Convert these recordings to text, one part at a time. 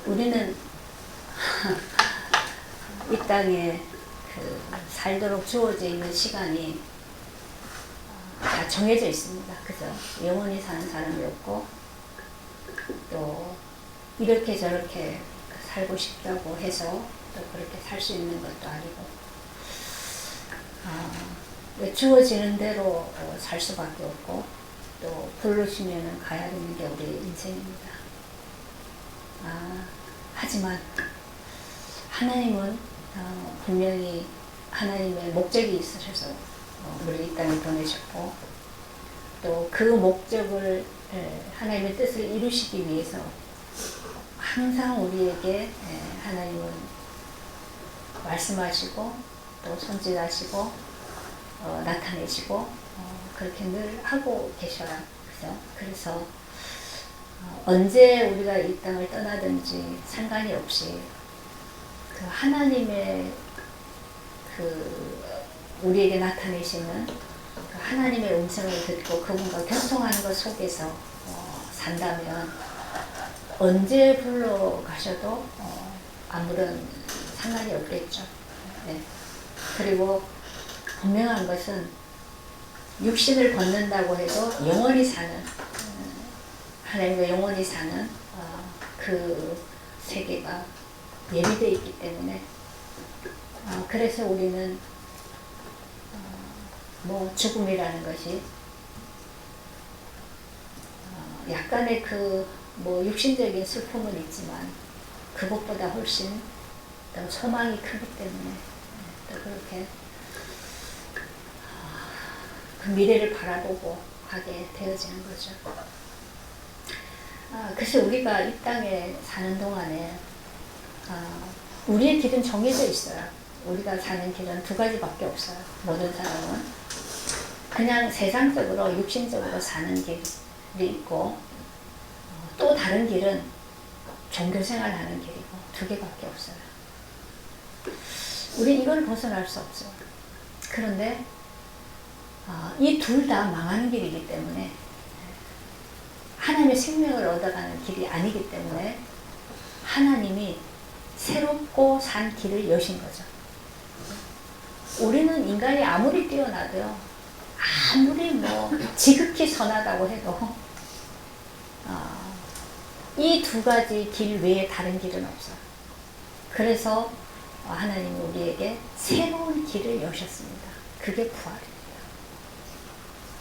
우리는 이 땅에 살도록 주어져 있는 시간이 다 정해져 있습니다. 그죠? 영원히 사는 사람이 없고, 또 이렇게 저렇게 살고 싶다고 해서 또 그렇게 살 수 있는 것도 아니고, 주어지는 대로 살 수밖에 없고, 또 부르시면 가야 되는 게 우리 인생입니다. 하지만 하나님은 분명히 하나님의 목적이 있으셔서 우리 이 땅에 보내셨고, 또 그 목적을 하나님의 뜻을 이루시기 위해서 항상 우리에게 하나님은 말씀하시고 또 손질하시고 나타내시고 그렇게 늘 하고 계셔요. 그죠? 그래서 언제 우리가 이 땅을 떠나든지 상관이 없이 그 하나님의 우리에게 나타내시는 그 하나님의 음성을 듣고 그분과 교통하는 것 속에서 산다면 언제 불러가셔도 아무런 상관이 없겠죠. 네. 그리고 분명한 것은 육신을 벗는다고 해도 영원히 사는 하나님과 영원히 사는 그 세계가 예비되어 있기 때문에 그래서 우리는 뭐 죽음이라는 것이 약간의 뭐 육신적인 슬픔은 있지만 그것보다 훨씬 더 소망이 크기 때문에 또 그렇게 그 미래를 바라보고 하게 되어지는 거죠. 그래서 우리가 이 땅에 사는 동안에 우리의 길은 정해져 있어요. 우리가 사는 길은 두 가지밖에 없어요. 모든 사람은 그냥 세상적으로 육신적으로 사는 길이 있고, 또 다른 길은 종교생활하는 길이고, 두 개밖에 없어요. 우리 이걸 벗어날 수 없어요. 그런데 이 둘 다 망하는 길이기 때문에, 하나님의 생명을 얻어가는 길이 아니기 때문에 하나님이 새롭고 산 길을 여신 거죠. 우리는 인간이 아무리 뛰어나도요, 아무리 뭐 지극히 선하다고 해도 이 두 가지 길 외에 다른 길은 없어요. 그래서 하나님이 우리에게 새로운 길을 여셨습니다. 그게 부활입니다.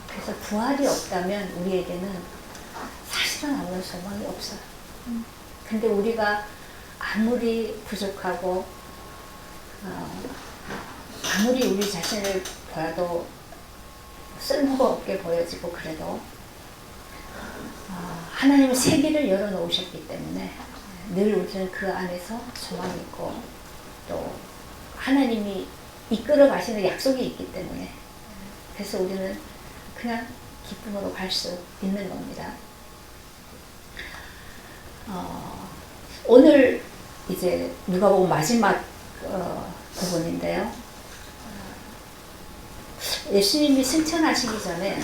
그래서 부활이 없다면 우리에게는 사실은 아무런 소망이 없어요. 근데 우리가 아무리 부족하고 아무리 우리 자신을 보아도 쓸모가 없게 보여지고 그래도 하나님은 세계를 열어놓으셨기 때문에 늘 우리는 그 안에서 소망이 있고, 또 하나님이 이끌어 가시는 약속이 있기 때문에 그래서 우리는 그냥 기쁨으로 갈 수 있는 겁니다. 오늘 이제 누가복음 마지막 부분인데요. 예수님이 승천하시기 전에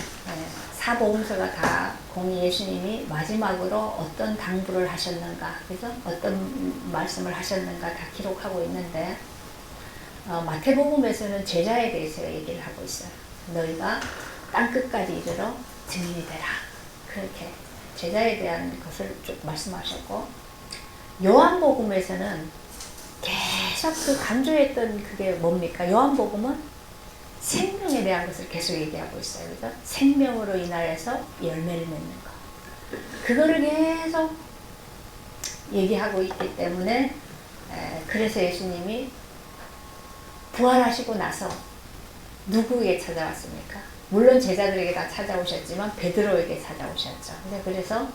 사복음서가 다 공이 예수님이 마지막으로 어떤 당부를 하셨는가, 그죠? 어떤 말씀을 하셨는가 다 기록하고 있는데, 마태복음에서는 제자에 대해서 얘기를 하고 있어요. 너희가 땅끝까지 이르러 증인이 되라. 그렇게 제자에 대한 것을 쭉 말씀하셨고, 요한복음에서는 계속 그 강조했던 그게 뭡니까? 요한복음은 생명에 대한 것을 계속 얘기하고 있어요. 그죠? 생명으로 인하여서 열매를 맺는 것. 그거를 계속 얘기하고 있기 때문에 그래서 예수님이 부활하시고 나서 누구에게 찾아왔습니까? 물론 제자들에게 다 찾아오셨지만 베드로에게 찾아오셨죠. 근데 그래서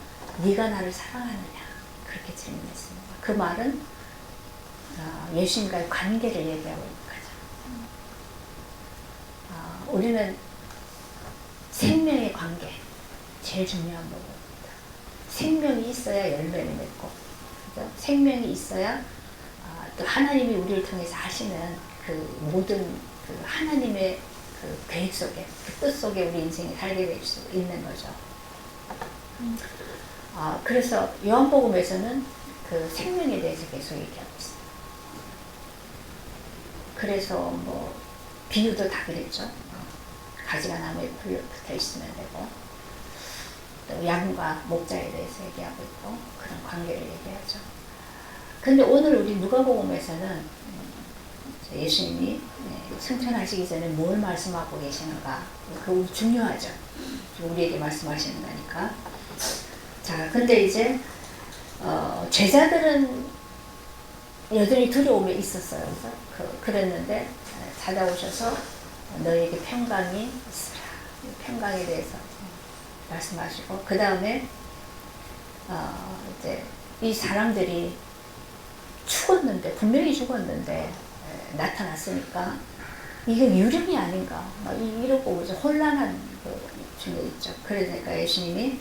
네가 나를 사랑하느냐? 그렇게 질문했습니다. 그 말은 예수님과의 관계를 얘기하고 있는 거죠. 우리는 생명의 관계, 제일 중요한 부분입니다. 생명이 있어야 열매를 맺고, 그죠? 생명이 있어야 또 하나님이 우리를 통해서 하시는 그 모든 그 하나님의 그 계획 속에, 그 뜻 속에 우리 인생이 살게 될 수 있는 거죠. 그래서 요한복음에서는 그 생명에 대해서 계속 얘기하고 있어요. 그래서 뭐 비유도 다 그랬죠. 가지가 나무에 붙어 있으면 되고, 또 양과 목자에 대해서 얘기하고 있고, 그런 관계를 얘기하죠. 근데 오늘 우리 누가복음에서는 예수님이 승천하시기 전에 뭘 말씀하고 계시는가, 그거 중요하죠. 우리에게 말씀하시는 거니까. 자, 근데 이제 제자들은 여전히 두려움에 있었어요. 그랬는데 찾아오셔서 너에게 평강이 있으라. 평강에 대해서 말씀하시고, 그 다음에 이제 이 사람들이 죽었는데, 분명히 죽었는데 나타났으니까 이게 유령이 아닌가 막 이러고 이제 혼란한 중에 있죠. 그러니까 예수님이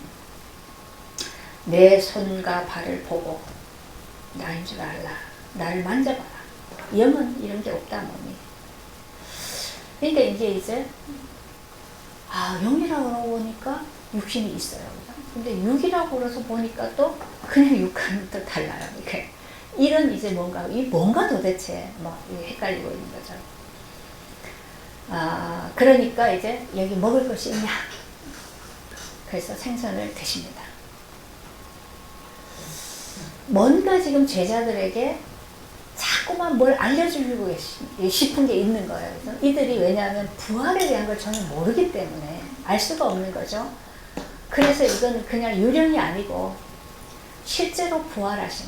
내 손과 발을 보고 나인 줄 알라. 나를 만져봐라. 영은 이런 게 없다 몸이. 그러니까 이제 영이라고 그러고 보니까 육신이 있어요. 근데 육이라고 그래서 보니까 또 그냥 육과는 또 달라요. 이렇게 이런 이제 뭔가 도대체 막 헷갈리고 있는 거죠. 그러니까 이제 여기 먹을 것이 있냐? 그래서 생선을 드십니다. 뭔가 지금 제자들에게 자꾸만 뭘 알려주려고 싶은 게 있는 거예요. 그래서 이들이 왜냐하면 부활에 대한 걸 전혀 모르기 때문에 알 수가 없는 거죠. 그래서 이건 그냥 유령이 아니고 실제로 부활하신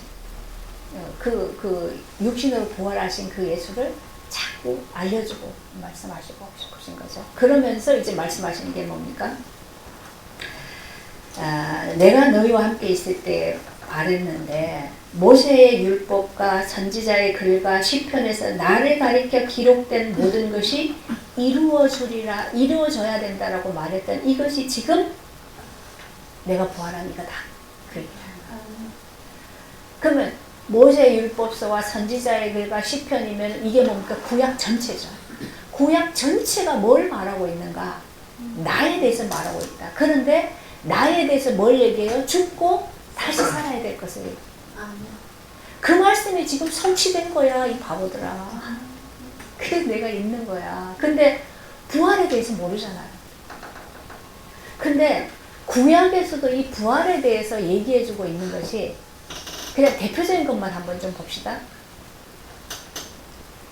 그 육신으로 부활하신 그 예수를 자꾸 알려주고 말씀하시고 싶으신 거죠. 그러면서 이제 말씀하시는 게 뭡니까? 내가 너희와 함께 있을 때 말했는데 모세의 율법과 선지자의 글과 시편에서 나를 가리켜 기록된 모든 것이 이루어져야 된다라고 말했던 이것이 지금 내가 부활한 이거다. 그 얘기야. 그러면 모세의 율법서와 선지자의 글과 시편이면 이게 뭡니까? 구약 전체죠. 구약 전체가 뭘 말하고 있는가? 나에 대해서 말하고 있다. 그런데 나에 대해서 뭘 얘기해요? 죽고 다시 살아야 될 것을 얘기해요. 그 말씀이 지금 성취된 거야, 이 바보들아. 그래서 내가 있는 거야. 근데 부활에 대해서 모르잖아요. 근데 구약에서도 이 부활에 대해서 얘기해주고 있는 것이 그냥 대표적인 것만 한번 좀 봅시다.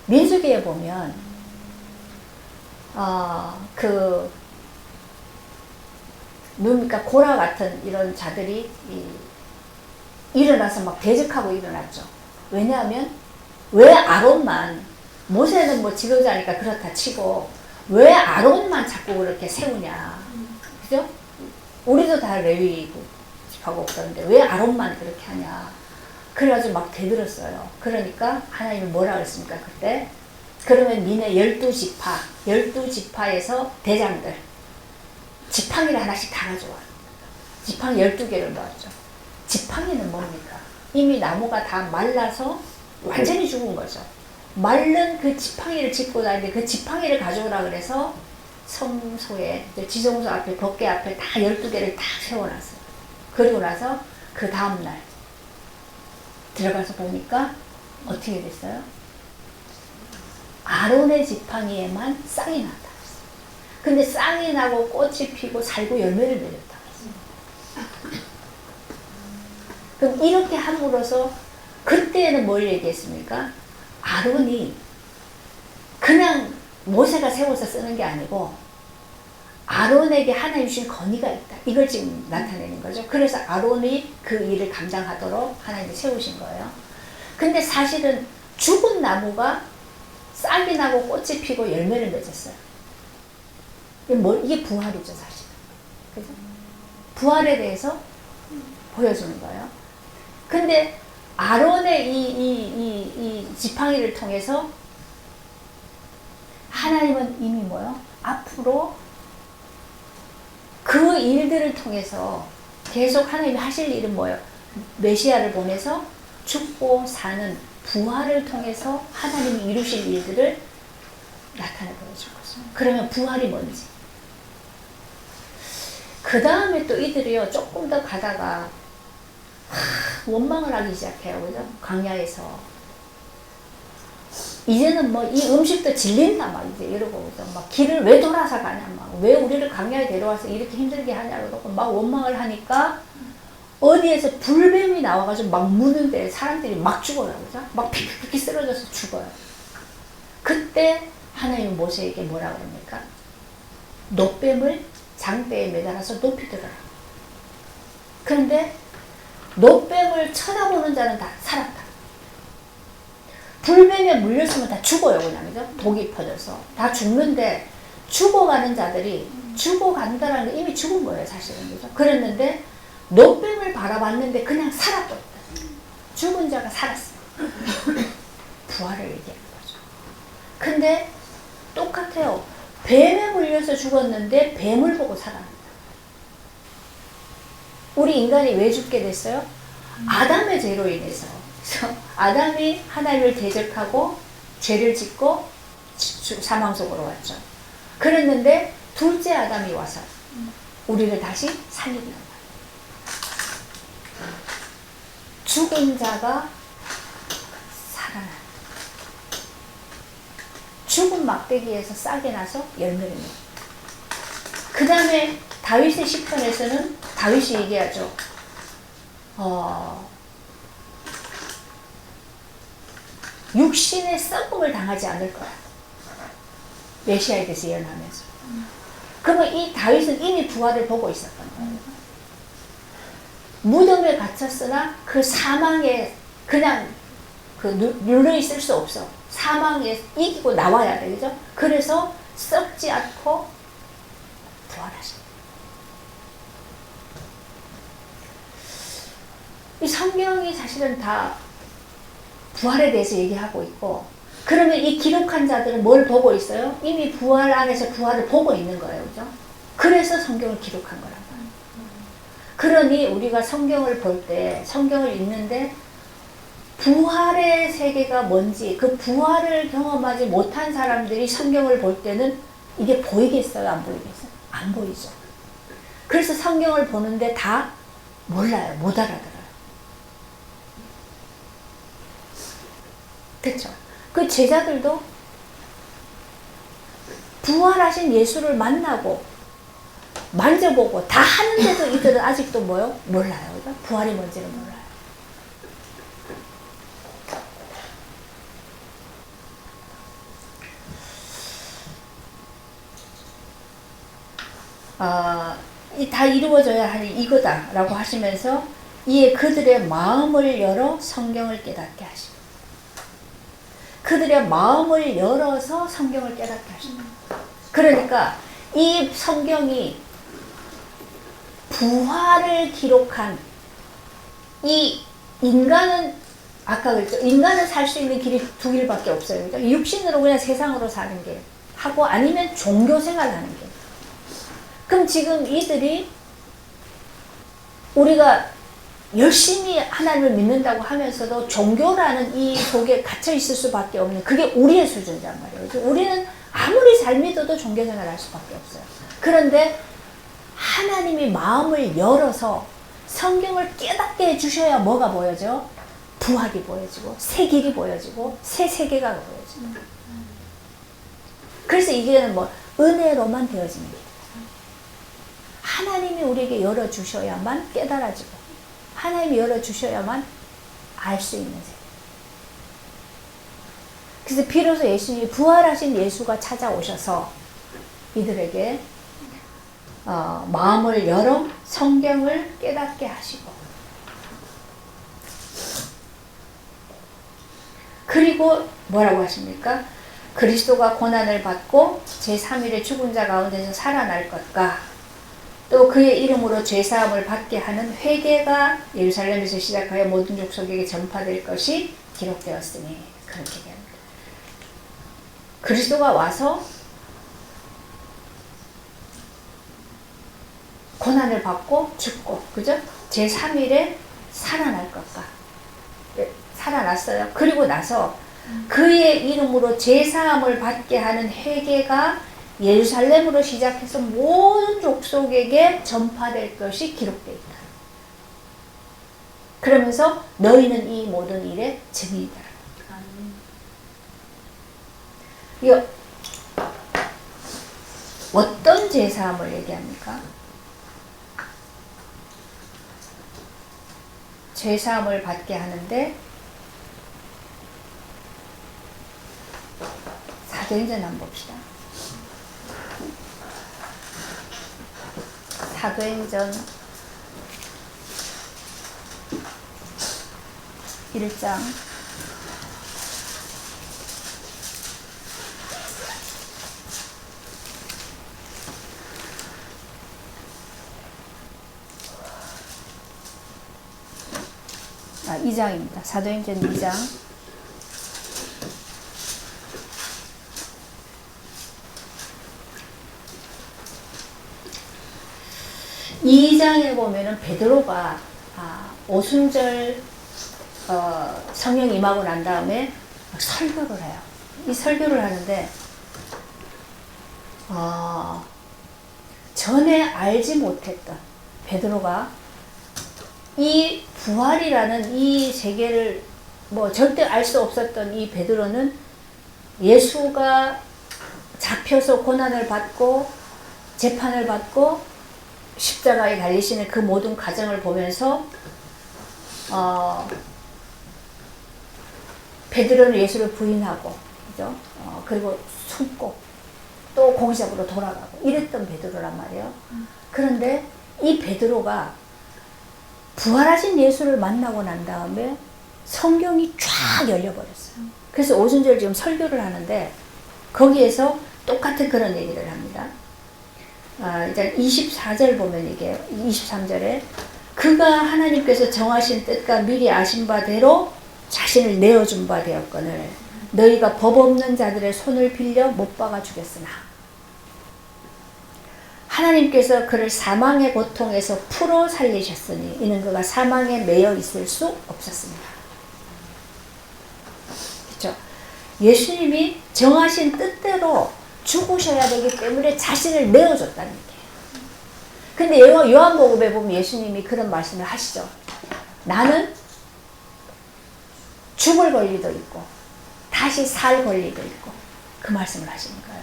민수기에 보면 누굽니까? 고라 같은 이런 자들이 일어나서 막 대적하고 일어났죠. 왜냐하면 왜 아론만, 모세는 뭐 지도자니까 그렇다 치고 왜 아론만 자꾸 그렇게 세우냐. 그죠? 우리도 다 레위하고 그러는데 왜 아론만 그렇게 하냐. 그래가지고 막 대들었어요. 그러니까 하나님이 뭐라 그랬습니까 그때? 그러면 니네 12지파에서 대장들 지팡이를 하나씩 다 가져와. 지팡이 12개를 놓았죠. 지팡이는 뭡니까? 이미 나무가 다 말라서 완전히 죽은 거죠. 마른 그 지팡이를 짚고 다니는데 그 지팡이를 가져오라 그래서 성소에, 지성소 앞에, 법궤 앞에 다 12개를 다 세워놨어요. 그리고 나서 그 다음날 들어가서 보니까 어떻게 됐어요? 아론의 지팡이에만 쌍이 났다. 근데 쌍이 나고 꽃이 피고 살고 열매를 맺었다. 그럼 이렇게 함으로써 그때는 뭘 얘기했습니까? 아론이 그냥 모세가 세워서 쓰는 게 아니고 아론에게 하나님 주신 권위가 있다. 이걸 지금 나타내는 거죠. 그래서 아론이 그 일을 감당하도록 하나님이 세우신 거예요. 근데 사실은 죽은 나무가 싹이 나고 꽃이 피고 열매를 맺었어요. 이게 부활이죠, 사실. 그죠? 부활에 대해서 보여주는 거예요. 근데 아론의 이 지팡이를 통해서 하나님은 이미 뭐요? 앞으로 그 일들을 통해서 계속 하나님이 하실 일은 뭐예요? 메시아를 보내서 죽고 사는 부활을 통해서 하나님이 이루실 일들을 나타내 보여줄 거죠. 그러면 부활이 뭔지. 그 다음에 또 이들이요, 조금 더 가다가 원망을 하기 시작해요. 그죠? 광야에서. 이제는 뭐 이 음식도 질린다 막 이제 이러고 그죠? 막 길을 왜 돌아서 가냐 막 왜 우리를 광야에 데려와서 이렇게 힘들게 하냐고 막 원망을 하니까 어디에서 불뱀이 나와가지고 막 무는데 사람들이 막 죽어요. 그죠? 막 피피피 쓰러져서 죽어요. 그때 하나님은 모세에게 뭐라 그럽니까? 놋뱀을 장대에 매달아서 높이 들어라. 그런데 놋뱀을 쳐다보는 자는 다 살았다. 불뱀에 물렸으면 다 죽어요, 그냥. 그죠? 독이 퍼져서. 다 죽는데, 죽어가는 자들이, 죽어간다라는 게 이미 죽은 거예요, 사실은. 그죠? 그랬는데, 놋뱀을 바라봤는데 그냥 살았다. 죽은 자가 살았어요. 부활을 얘기하는 거죠. 근데, 똑같아요. 뱀에 물려서 죽었는데, 뱀을 보고 살아납니다. 우리 인간이 왜 죽게 됐어요? 아담의 죄로 인해서. 그래서 아담이 하나님을 대적하고 죄를 짓고 사망 속으로 왔죠. 그랬는데 둘째 아담이 와서 우리를 다시 살리는 거예요. 죽은 자가 살아나. 죽은 막대기에서 싹이 나서 열매를 맺어요. 그 다음에 다윗의 시편에서는 다윗이 얘기하죠. 육신의 썩음을 당하지 않을 거야. 메시아에 대해서 예언하면서. 그러면 이 다윗은 이미 부활을 보고 있었던 거예요. 무덤에 갇혔으나 그 사망에 그냥 눌러 있을 수 없어. 사망에 이기고 나와야 돼. 그죠? 그래서 썩지 않고 부활하십니다. 이 성경이 사실은 다 부활에 대해서 얘기하고 있고, 그러면 이 기록한 자들은 뭘 보고 있어요? 이미 부활 안에서 부활을 보고 있는 거예요. 그죠? 그래서 성경을 기록한 거란 말이에요. 그러니 우리가 성경을 볼 때, 성경을 읽는데 부활의 세계가 뭔지, 그 부활을 경험하지 못한 사람들이 성경을 볼 때는 이게 보이겠어요? 안 보이겠어요? 안 보이죠. 그래서 성경을 보는데 다 몰라요. 못 알아들어요. 그렇죠. 그 제자들도 부활하신 예수를 만나고 만져보고 다 하는데도 이들은 아직도 뭐요? 몰라요. 그러니까 부활이 뭔지를 몰라요. 다 이루어져야 하니 이거다라고 하시면서 이에 그들의 마음을 열어 성경을 깨닫게 하십니다. 그들의 마음을 열어서 성경을 깨닫게 하십니다. 그러니까 이 성경이 부활을 기록한 이 인간은 아까 그랬죠. 인간은 살 수 있는 길이 두 길밖에 없어요. 그러니까 육신으로 그냥 세상으로 사는 게 하고 아니면 종교 생활하는 게. 그럼 지금 이들이 우리가 열심히 하나님을 믿는다고 하면서도 종교라는 이 속에 갇혀 있을 수밖에 없는 그게 우리의 수준이란 말이에요. 우리는 아무리 잘 믿어도 종교생활을 할 수밖에 없어요. 그런데 하나님이 마음을 열어서 성경을 깨닫게 해주셔야 뭐가 보여져? 부활이 보여지고 새 길이 보여지고 새 세계가 보여지고. 그래서 이게 뭐 은혜로만 되어집니다. 하나님이 우리에게 열어주셔야만 깨달아지고 하나님이 열어주셔야만 알 수 있는 세계. 그래서 비로소 예수님이 부활하신 예수가 찾아오셔서 이들에게 마음을 열어 성경을 깨닫게 하시고 그리고 뭐라고 하십니까? 그리스도가 고난을 받고 제3일에 죽은 자 가운데서 살아날 것과 또 그의 이름으로 죄사함을 받게 하는 회개가 예루살렘에서 시작하여 모든 족속에게 전파될 것이 기록되었으니 그렇게 얘기합니다. 그리스도가 와서 고난을 받고 죽고 그죠? 제3일에 살아날 것과 살아났어요. 그리고 나서 그의 이름으로 제사함을 받게 하는 회개가 예루살렘으로 시작해서 모든 족속에게 전파될 것이 기록되어 있다. 그러면서 너희는 이 모든 일에 증인이다. 이거 어떤 제사함을 얘기합니까? 제사함을 받게 하는데 사도행전 한번 봅시다. 사도행전 1장 2장입니다. 사도행전 2장 2장에 보면은 베드로가 오순절 성령 임하고 난 다음에 설교를 해요. 이 설교를 하는데 전에 알지 못했던 베드로가 이 부활이라는 이 세계를 뭐 절대 알 수 없었던 이 베드로는 예수가 잡혀서 고난을 받고 재판을 받고 십자가에 달리시는 그 모든 과정을 보면서 베드로는 예수를 부인하고, 그죠? 그리고 숨고 또 고기 잡으러 돌아가고 이랬던 베드로란 말이에요. 그런데 이 베드로가 부활하신 예수를 만나고 난 다음에 성경이 쫙 열려버렸어요. 그래서 오순절 지금 설교를 하는데 거기에서 똑같은 그런 얘기를 합니다. 일단 24절 보면 이게 23절에 그가 하나님께서 정하신 뜻과 미리 아신 바대로 자신을 내어준 바 되었거늘 너희가 법 없는 자들의 손을 빌려 못 박아 죽였으나 하나님께서 그를 사망의 고통에서 풀어 살리셨으니 이는 그가 사망에 매여 있을 수 없었습니다. 그렇죠? 예수님이 정하신 뜻대로 죽으셔야 되기 때문에 자신을 내어줬다는 얘기예요. 근데 요한복음에 보면 예수님이 그런 말씀을 하시죠. 나는 죽을 권리도 있고 다시 살 권리도 있고 그 말씀을 하시는 거예요.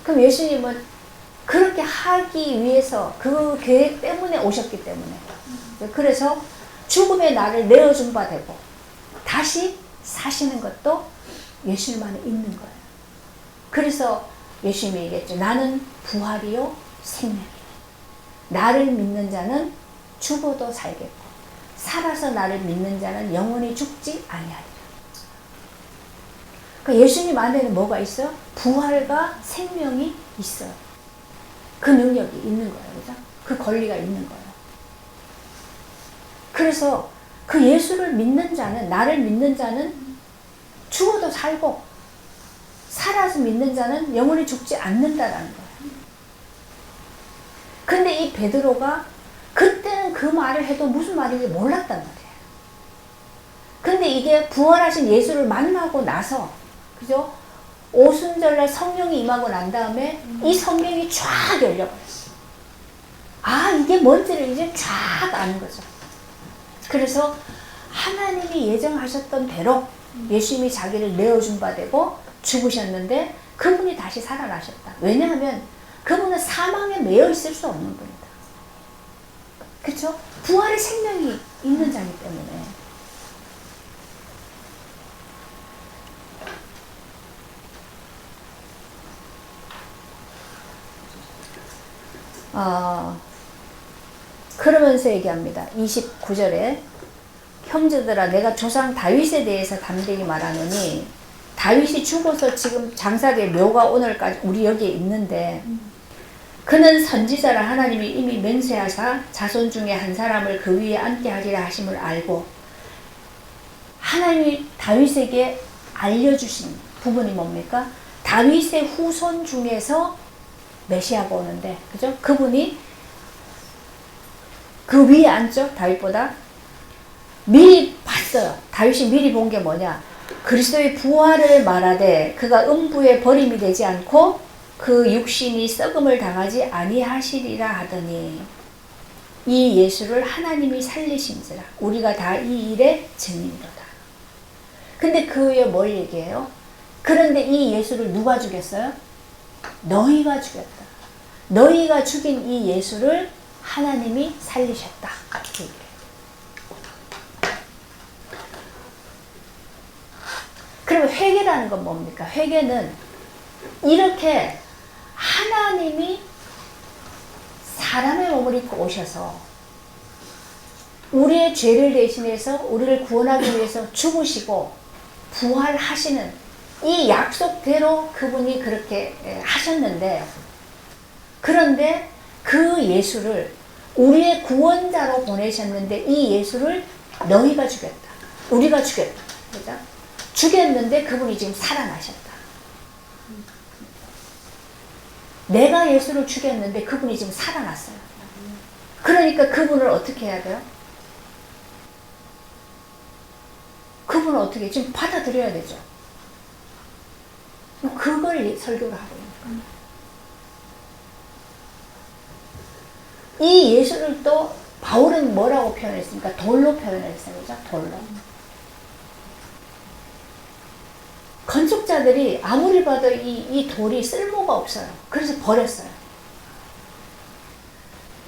그럼 예수님은 그렇게 하기 위해서 그 계획 때문에 오셨기 때문에 그래서 죽음의 나를 내어준 바 되고 다시 사시는 것도 예수님 안에 있는 거예요. 그래서 예수님이 얘기했죠. 나는 부활이요 생명이요. 나를 믿는 자는 죽어도 살겠고 살아서 나를 믿는 자는 영원히 죽지 아니하리라. 그러니까 예수님 안에는 뭐가 있어요? 부활과 생명이 있어요. 그 능력이 있는 거예요. 그죠? 그 권리가 있는 거예요. 그래서 그 예수를 믿는 자는, 나를 믿는 자는 죽어도 살고 살아서 믿는 자는 영원히 죽지 않는다라는 거예요. 근데 이 베드로가 그때는 그 말을 해도 무슨 말인지 몰랐단 말이에요. 근데 이게 부활하신 예수를 만나고 나서, 그죠? 오순절날 성령이 임하고 난 다음에 이 성경이 쫙 열려버렸어요. 이게 뭔지를 이제 쫙 아는 거죠. 그래서 하나님이 예정하셨던 대로 예수님이 자기를 내어준 바 되고 죽으셨는데 그분이 다시 살아나셨다. 왜냐하면 그분은 사망에 매여 있을 수 없는 분이다. 그렇죠? 부활의 생명이 있는 자이기 때문에. 그러면서 얘기합니다. 29절에 형제들아 내가 조상 다윗에 대해서 담대히 말하노니 다윗이 죽어서 지금 장사된 묘가 오늘까지 우리 여기에 있는데 그는 선지자라 하나님이 이미 맹세하사 자손 중에 한 사람을 그 위에 앉게 하리라 하심을 알고 하나님이 다윗에게 알려주신 부분이 뭡니까? 다윗의 후손 중에서 메시아가 오는데, 그죠? 그분이 그 위에 앉죠? 다윗보다 미리 봤어요. 다윗이 미리 본 게 뭐냐? 그리스도의 부활을 말하되 그가 음부에 버림이 되지 않고 그 육신이 썩음을 당하지 아니하시리라 하더니 이 예수를 하나님이 살리신지라 우리가 다 이 일의 증인이로다. 근데 그 후에 뭘 얘기해요? 그런데 이 예수를 누가 죽였어요? 너희가 죽였다. 너희가 죽인 이 예수를 하나님이 살리셨다. 그러면 회개라는 건 뭡니까? 회개는 이렇게 하나님이 사람의 몸을 입고 오셔서 우리의 죄를 대신해서 우리를 구원하기 위해서 죽으시고 부활하시는 이 약속대로 그분이 그렇게 하셨는데, 그런데 그 예수를 우리의 구원자로 보내셨는데 이 예수를 너희가 죽였다. 우리가 죽였다. 그죠? 죽였는데 그분이 지금 살아나셨다. 내가 예수를 죽였는데 그분이 지금 살아났어요. 그러니까 그분을 어떻게 해야 돼요? 그분을 어떻게 지금 받아들여야 되죠. 그걸 설교를 하고 있는 거예요. 이 예수를 또 바울은 뭐라고 표현했습니까? 돌로 표현했어요. 그죠? 돌로. 건축자들이 아무리 봐도 이 돌이 쓸모가 없어요. 그래서 버렸어요.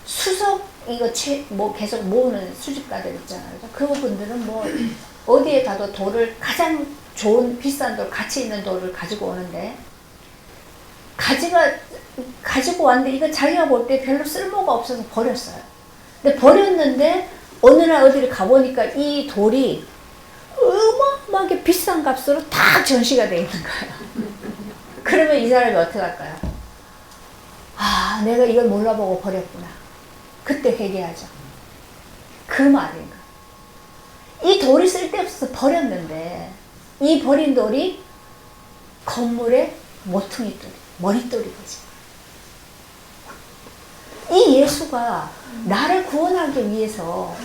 수석 이거 뭐 계속 모으는 수집가들 있잖아요. 그분들은 뭐 어디에 가도 돌을 가장 좋은 비싼 돌, 가치 있는 돌을 가지고 오는데 가지고 왔는데 이거 자기가 볼 때 별로 쓸모가 없어서 버렸어요. 근데 버렸는데 어느 날 어디를 가보니까 이 돌이 어마어마하게 비싼 값으로 다 전시가 되어 있는 거예요. 그러면 이 사람이 어떻게 할까요? 아, 내가 이걸 몰라보고 버렸구나. 그때 회개하죠. 그 말인가. 이 돌이 쓸데없어서 버렸는데 이 버린 돌이 건물의 모퉁이돌이, 머릿돌이 되지. 이 예수가 나를 구원하기 위해서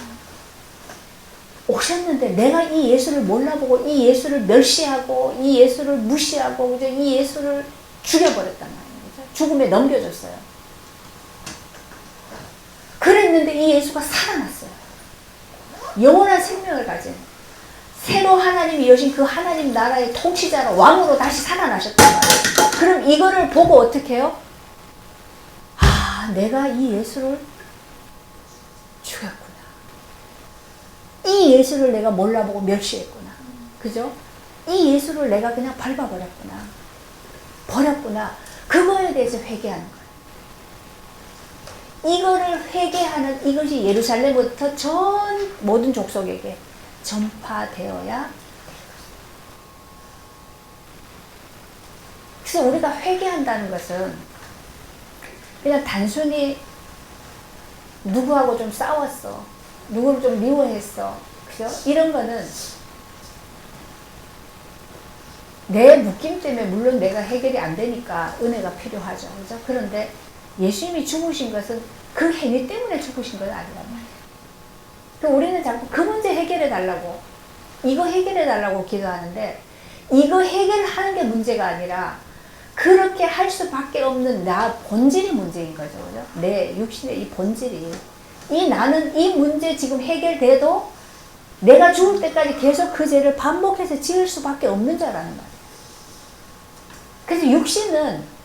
오셨는데 내가 이 예수를 몰라보고 이 예수를 멸시하고 이 예수를 무시하고 그죠? 이 예수를 죽여버렸단 말이에요. 죽음에 넘겨줬어요. 그랬는데 이 예수가 살아났어요. 영원한 생명을 가진 새로 하나님이 여신 그 하나님 나라의 통치자로 왕으로 다시 살아나셨단 말이에요. 그럼 이거를 보고 어떻게 해요? 아, 내가 이 예수를 죽였구나. 이 예수를 내가 몰라보고 멸시했구나. 그죠? 이 예수를 내가 그냥 밟아버렸구나. 버렸구나. 그거에 대해서 회개하는 거예요. 이거를 회개하는 이것이 예루살렘부터 전 모든 족속에게 전파되어야 되는 그래서 우리가 회개한다는 것은 그냥 단순히 누구하고 좀 싸웠어. 누구를 좀 미워했어. 그죠? 이런 거는 내 묶임 때문에 물론 내가 해결이 안 되니까 은혜가 필요하죠. 그죠? 그런데 예수님이 죽으신 것은 그 행위 때문에 죽으신 건 아니란 말이에요. 그럼 우리는 자꾸 그 문제 해결해 달라고, 이거 해결해 달라고 기도하는데 이거 해결하는 게 문제가 아니라 그렇게 할 수밖에 없는 나 본질이 문제인 거죠. 그죠? 내 육신의 이 본질이. 나는 이 문제 지금 해결돼도 내가 죽을 때까지 계속 그 죄를 반복해서 지을 수밖에 없는 자라는 말이에요. 그래서 육신은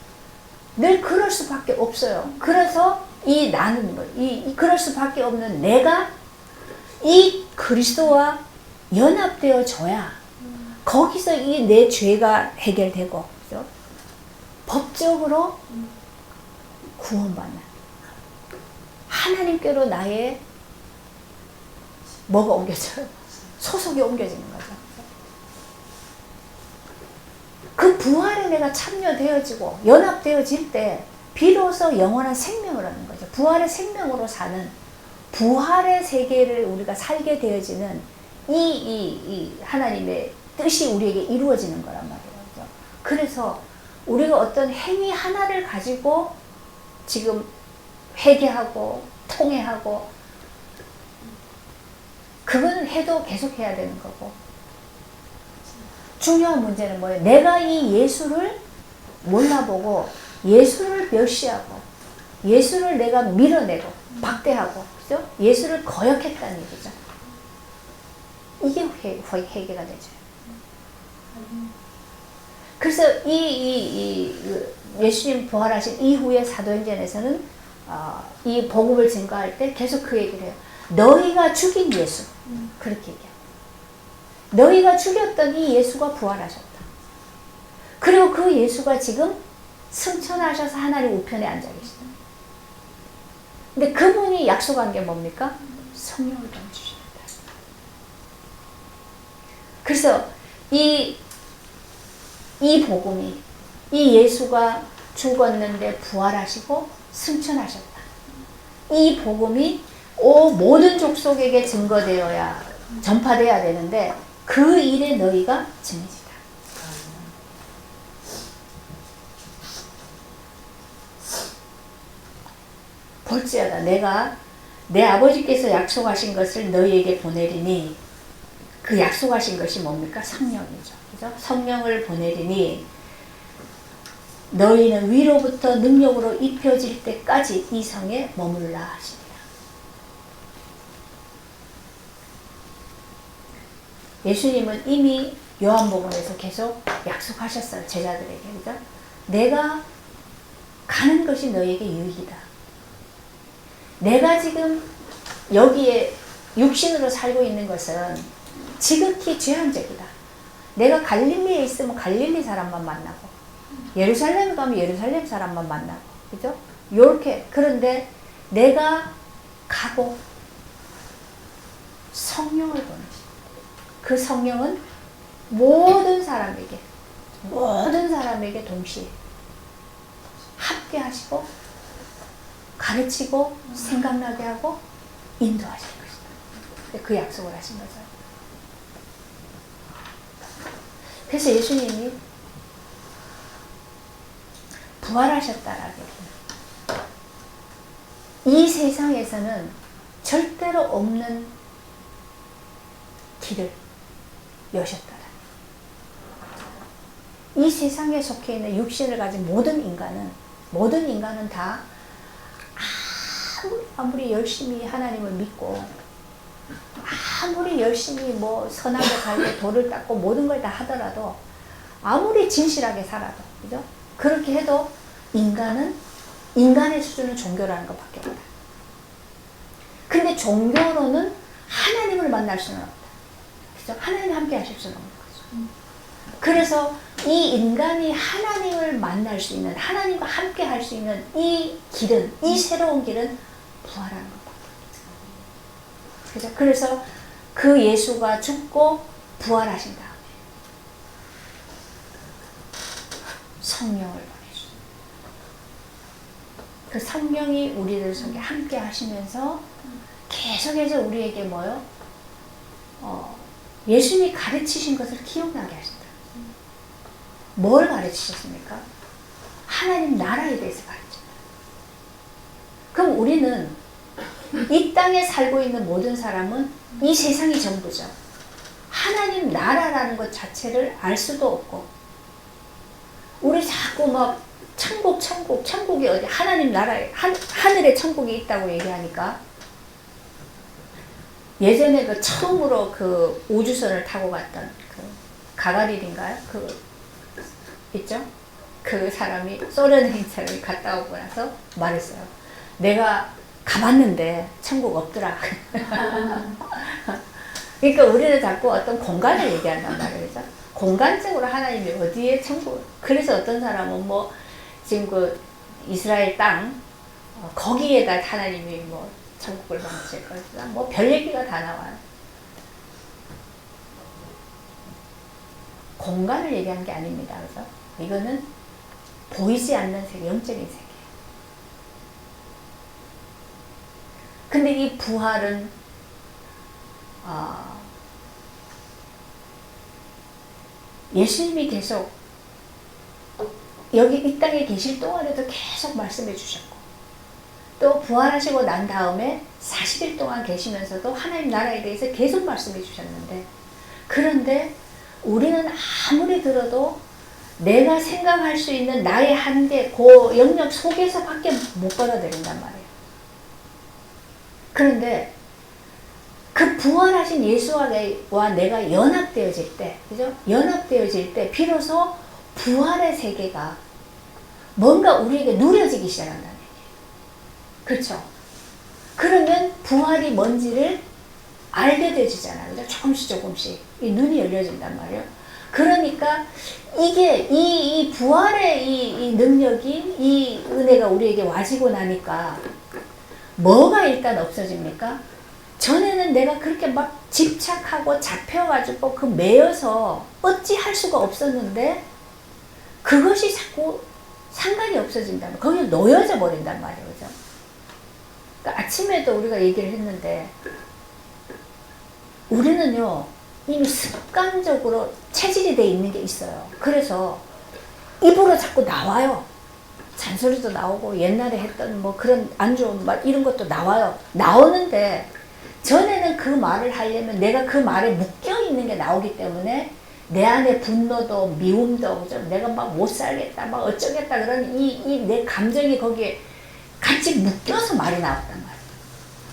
늘 그럴 수밖에 없어요. 그래서 나는 그럴 수밖에 없는 내가 이 그리스도와 연합되어 줘야 거기서 이 내 죄가 해결되고, 그죠? 법적으로 구원받는 하나님께로 나의 뭐가 옮겨져요? 소속이 옮겨지는 거죠. 그 부활에 내가 참여되어지고 연합되어질 때 비로소 영원한 생명을 얻는 거죠. 부활의 생명으로 사는 부활의 세계를 우리가 살게 되어지는 이 하나님의 뜻이 우리에게 이루어지는 거란 말이에요. 그래서 우리가 어떤 행위 하나를 가지고 지금 회개하고 통회하고 그건 해도 계속 해야 되는 거고, 중요한 문제는 뭐예요? 내가 이 예수를 몰라보고 예수를 멸시하고 예수를 내가 밀어내고 박대하고, 그죠? 예수를 거역했다는 얘기죠. 이게 회개가 되죠. 그래서 예수님 부활하신 이후에 사도행전에서는 이 복음을 증거할 때 계속 그 얘기를 해요. 너희가 죽인 예수. 그렇게 얘기해요. 너희가 죽였던 이 예수가 부활하셨다. 그리고 그 예수가 지금 승천하셔서 하나님 우편에 앉아 계시다. 근데 그분이 약속한 게 뭡니까? 성령을 보내주신다. 그래서 이 복음이, 이 예수가 죽었는데 부활하시고 승천하셨다. 이 복음이 모든 족속에게 증거되어야, 전파되어야 되는데 그 일에 너희가 증인이다. 볼지어다 내가 내 아버지께서 약속하신 것을 너희에게 보내리니, 그 약속하신 것이 뭡니까? 성령이죠. 그죠? 성령을 보내리니 너희는 위로부터 능력으로 입혀질 때까지 이 성에 머물라 하시니라. 예수님은 이미 요한복음에서 계속 약속하셨어요. 제자들에게. 그죠? 내가 가는 것이 너희에게 유익이다. 내가 지금 여기에 육신으로 살고 있는 것은 지극히 제한적이다. 내가 갈릴리에 있으면 갈릴리 사람만 만나고, 예루살렘에 가면 예루살렘 사람만 만나고, 그죠? 요렇게. 그런데 내가 가고 성령을 보내시. 그 성령은 모든 사람에게 동시에 함께 하시고, 가르치고, 생각나게 하고, 인도하실 것이다. 그 약속을 하신 거죠. 그래서 예수님이 부활하셨다라고 얘기합니다. 이 세상에서는 절대로 없는 길을 여셨다라. 이 세상에 속해 있는 육신을 가진 모든 인간은 다 아무리 열심히 하나님을 믿고, 아무리 열심히 뭐 선하게 살고 도를 닦고 모든 걸 다 하더라도, 아무리 진실하게 살아도, 그죠? 그렇게 해도 인간의 수준은 종교라는 것밖에 없다. 근데 종교로는 하나님을 만날 수는 없다. 그죠? 하나님 함께 하실 수는 없는 거죠. 그래서 이 인간이 하나님을 만날 수 있는, 하나님과 함께 할 수 있는 이 길은, 이 새로운 길은 부활하는 것밖에 없죠. 그죠? 그래서 그 예수가 죽고 부활하신 다음에 성령을 보내주셨어요. 그 성령이 우리들 속에 함께 하시면서 계속해서 우리에게 뭐요? 예수님이 가르치신 것을 기억나게 하신다. 뭘 가르치셨습니까? 하나님 나라에 대해서 가르친다. 그럼 우리는 이 땅에 살고 있는 모든 사람은 이 세상이 전부죠. 하나님 나라라는 것 자체를 알 수도 없고, 우리 자꾸 막 천국이 어디, 하나님 나라에, 하늘에 천국이 있다고 얘기하니까, 예전에 그 처음으로 그 우주선을 타고 갔던 그 가가린인가요? 있죠? 그 사람이, 소련인 사람이 갔다 오고 나서 말했어요. 내가 가봤는데 천국 없더라. 그러니까 우리는 자꾸 어떤 공간을 얘기한단 말이죠. 공간적으로 하나님이 어디에 천국, 그래서 어떤 사람은 뭐 지금 그 이스라엘 땅 거기에다 하나님이 뭐 천국을 만드실 것이다, 뭐 별 얘기가 다 나와요. 공간을 얘기한 게 아닙니다. 그래서 이거는 보이지 않는 세계, 영적인 세계. 근데 이 부활은 예수님이 계속 여기 이 땅에 계실 동안에도 계속 말씀해 주셨고, 또 부활하시고 난 다음에 40일 동안 계시면서도 하나님 나라에 대해서 계속 말씀해 주셨는데, 그런데 우리는 아무리 들어도 내가 생각할 수 있는 나의 한계, 그 영역 속에서밖에 못 받아들인단 말이에요. 그런데 그 부활하신 예수와 내가 연합되어질 때, 그죠? 연합되어질 때 비로소 부활의 세계가 뭔가 우리에게 누려지기 시작한다는 얘기예요. 그렇죠? 그러면 부활이 뭔지를 알게 되지잖아요. 그죠? 조금씩 이 눈이 열려진단 말이에요. 그러니까 이게 이 부활의 이 능력이, 이 은혜가 우리에게 와지고 나니까 뭐가 일단 없어집니까? 전에는 내가 그렇게 막 집착하고 잡혀가지고 그 매여서 어찌할 수가 없었는데 그것이 자꾸 상관이 없어진다면 거기에 놓여져 버린단 말이에요. 그죠? 그러니까 아침에도 우리가 얘기를 했는데 우리는요 이미 습관적으로 체질이 돼 있는 게 있어요. 그래서 입으로 자꾸 나와요. 잔소리도 나오고 옛날에 했던 뭐 그런 안 좋은 말 이런 것도 나와요. 나오는데 전에는 그 말을 하려면 내가 그 말에 묶여 있는 게 나오기 때문에 내 안에 분노도 미움도 좀 내가 막 못 살겠다 막 어쩌겠다 그런 이 내 감정이 거기에 같이 묶여서 말이 나왔단 말이에요.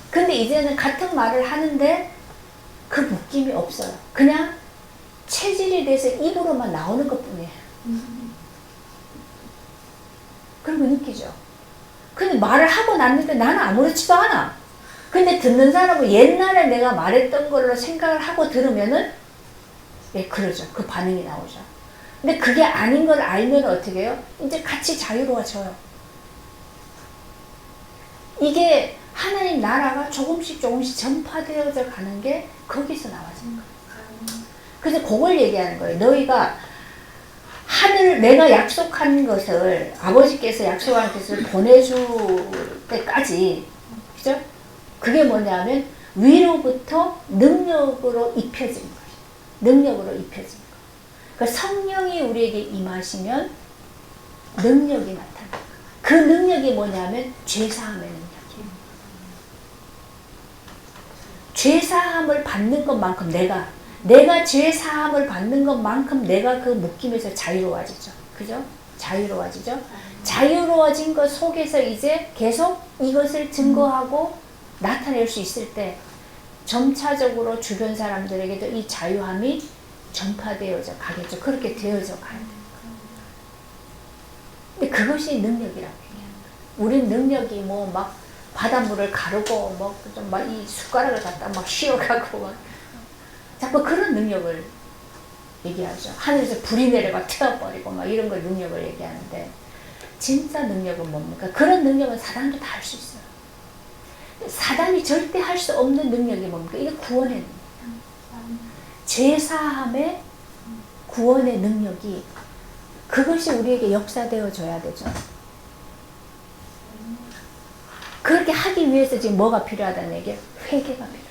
근데 이제는 같은 말을 하는데 그 묶임이 없어요. 그냥 체질이 돼서 입으로만 나오는 것 뿐이에요. 그런 거 느끼죠? 근데 말을 하고 났는데 나는 아무렇지도 않아. 근데 듣는 사람은 옛날에 내가 말했던 걸로 생각을 하고 들으면은 예, 그러죠. 그 반응이 나오죠. 근데 그게 아닌 걸 알면 어떻게 해요? 이제 같이 자유로워져요. 이게 하나님 나라가 조금씩 전파되어져 가는 게 거기서 나와지는 거예요. 그래서 그걸 얘기하는 거예요. 너희가 내가 약속한 것을, 아버지께서 약속한 것을 보내줄 때까지, 그죠? 그게 뭐냐면, 위로부터 능력으로 입혀진 거예요. 능력으로 입혀진 거예요. 그러니까 성령이 우리에게 임하시면 능력이 나타나요. 그 능력이 뭐냐면, 죄사함의 능력이에요. 죄사함을 받는 것만큼 내가 죄사함을 받는 것만큼 내가 그 묶임에서 자유로워지죠. 그죠? 자유로워지죠. 자유로워진 것 속에서 이제 계속 이것을 증거하고 나타낼 수 있을 때 점차적으로 주변 사람들에게도 이 자유함이 전파되어져 가겠죠. 그렇게 되어져 가야 돼요. 근데 그것이 능력이라고 얘기합니다. 우린 능력이 뭐 막 바닷물을 가르고 뭐 좀 막 이 숟가락을 갖다 막 씌워가고 막 자꾸 그런 능력을 얘기하죠. 하늘에서 불이 내려가 태워버리고 막 이런 걸 능력을 얘기하는데 진짜 능력은 뭡니까? 그런 능력은 사단도 다 할 수 있어요. 사단이 절대 할 수 없는 능력이 뭡니까? 이게 구원의 능력. 죄사함의 구원의 능력이 그것이 우리에게 역사되어 줘야 되죠. 그렇게 하기 위해서 지금 뭐가 필요하다는 얘기예요? 회개가 필요해요.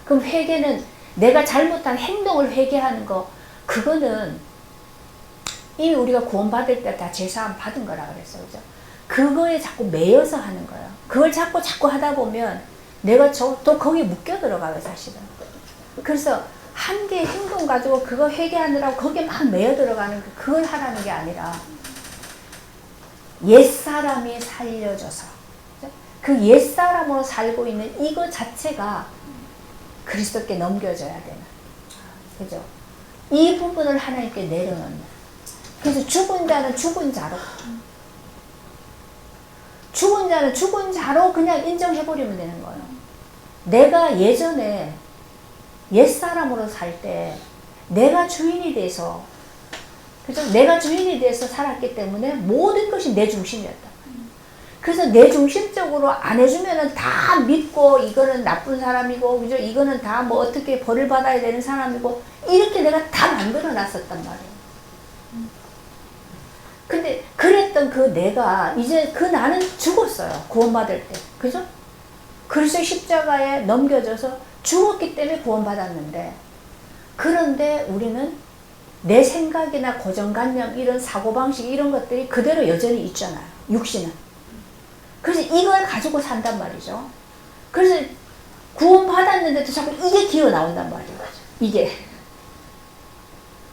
그럼 회개는 내가 잘못한 행동을 회개하는 거, 그거는 이미 우리가 구원받을 때 다 죄사함 받은 거라 그랬어요. 그죠? 그거에 자꾸 매여서 하는 거예요. 그걸 자꾸 하다 보면 내가 또 거기에 묶여 들어가요, 사실은. 그래서 한 개의 행동 가지고 그거 회개하느라고 거기에 막 매여 들어가는 그걸 하라는 게 아니라 옛사람이 살려져서 그 옛사람으로 살고 있는 이거 자체가 그리스도께 넘겨져야 되는, 그죠? 이 부분을 하나님께 내려놓는. 그래서 죽은 자는 죽은 자로, 죽은 자는 죽은 자로 그냥 인정해버리면 되는 거예요. 내가 예전에 옛사람으로 살 때 내가 주인이 돼서, 그죠? 내가 주인이 돼서 살았기 때문에 모든 것이 내 중심이었다. 그래서 내 중심적으로 안 해주면은 다 믿고 이거는 나쁜 사람이고, 그죠? 이거는 다 뭐 어떻게 벌을 받아야 되는 사람이고, 이렇게 내가 다 만들어 놨었단 말이에요. 근데 그랬던 그 내가 이제 그 나는 죽었어요. 구원받을 때. 그죠? 그리스도의 십자가에 넘겨져서 죽었기 때문에 구원받았는데, 그런데 우리는 내 생각이나 고정관념, 이런 사고방식, 이런 것들이 그대로 여전히 있잖아요. 육신은. 그래서 이걸 가지고 산단 말이죠. 그래서 구원받았는데도 자꾸 이게 기어 나온단 말이에요. 이게.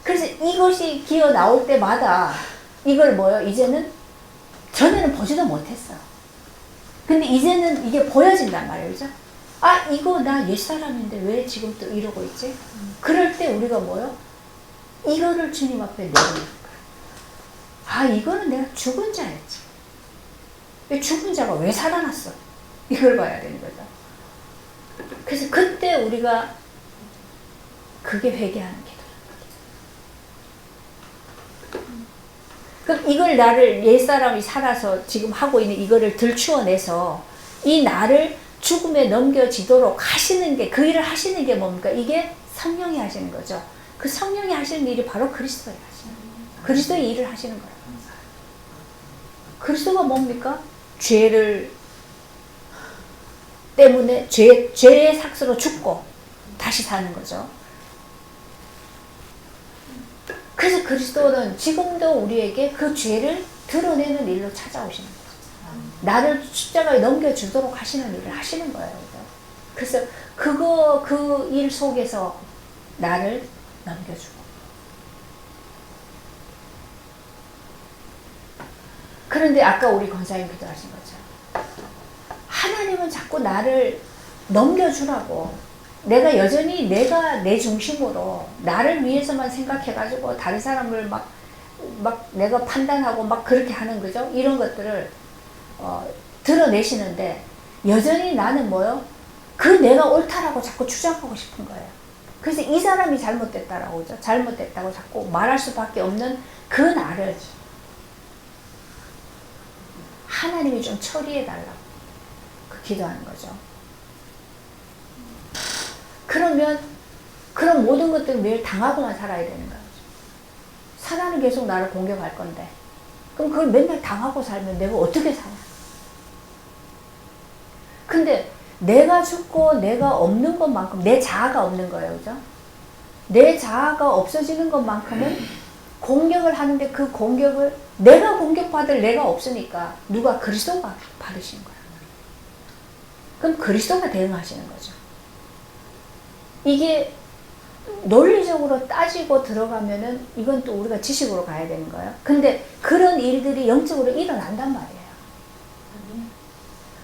그래서 이것이 기어 나올 때마다 이걸 뭐요? 이제는 전에는 보지도 못했어요. 근데 이제는 이게 보여진단 말이에요. 그죠? 아, 이거 나 옛사람인데 왜 지금 또 이러고 있지? 그럴 때 우리가 뭐요? 이거를 주님 앞에 내놓는 거예요. 아, 이거는 내가 죽은 자였지. 왜 죽은 자가 왜 살아났어? 이걸 봐야 되는 거죠. 그래서 그때 우리가 그게 회개하는 기도란 말이죠. 그럼 이걸 나를 옛사람이 살아서 지금 하고 있는 이거를 들추어내서 이 나를 죽음에 넘겨지도록 하시는 게, 그 일을 하시는 게 뭡니까? 이게 성령이 하시는 거죠. 그 성령이 하시는 일이 바로 그리스도의 하시는 거예요. 그리스도의 일을 하시는 거예요. 그리스도가 뭡니까? 죄를 때문에 죄의 삭스로 죽고 다시 사는 거죠. 그래서 그리스도는 지금도 우리에게 그 죄를 드러내는 일로 찾아오시는 거예요. 나를 십자가에 넘겨주도록 하시는 일을 하시는 거예요. 그래서 그 일 속에서 나를 넘겨주고. 그런데 아까 우리 권사님 기도하신 것처럼 하나님은 자꾸 나를 넘겨주라고, 내가 여전히 내가 내 중심으로 나를 위해서만 생각해가지고 다른 사람을 막 내가 판단하고 막 그렇게 하는 거죠. 이런 것들을 드러내시는데 여전히 나는 뭐요? 그 내가 옳다라고 자꾸 주장하고 싶은 거예요. 그래서 이 사람이 잘못됐다라고 그죠? 잘못됐다고 자꾸 말할 수밖에 없는 그 나를 하나님이 좀 처리해달라고 그 기도하는 거죠. 그러면 그런 모든 것들을 매일 당하고만 살아야 되는 거죠. 사단은 계속 나를 공격할 건데 그럼 그걸 맨날 당하고 살면 내가 어떻게 사냐. 근데 내가 죽고 내가 없는 것만큼 내 자아가 없는 거예요. 그죠? 내 자아가 없어지는 것만큼은 공격을 하는데 그 공격을 내가 공격받을 내가 없으니까 누가 그리스도가 받으신 거예요. 그럼 그리스도가 대응하시는 거죠. 이게 논리적으로 따지고 들어가면은 이건 또 우리가 지식으로 가야 되는 거예요. 근데 그런 일들이 영적으로 일어난단 말이에요.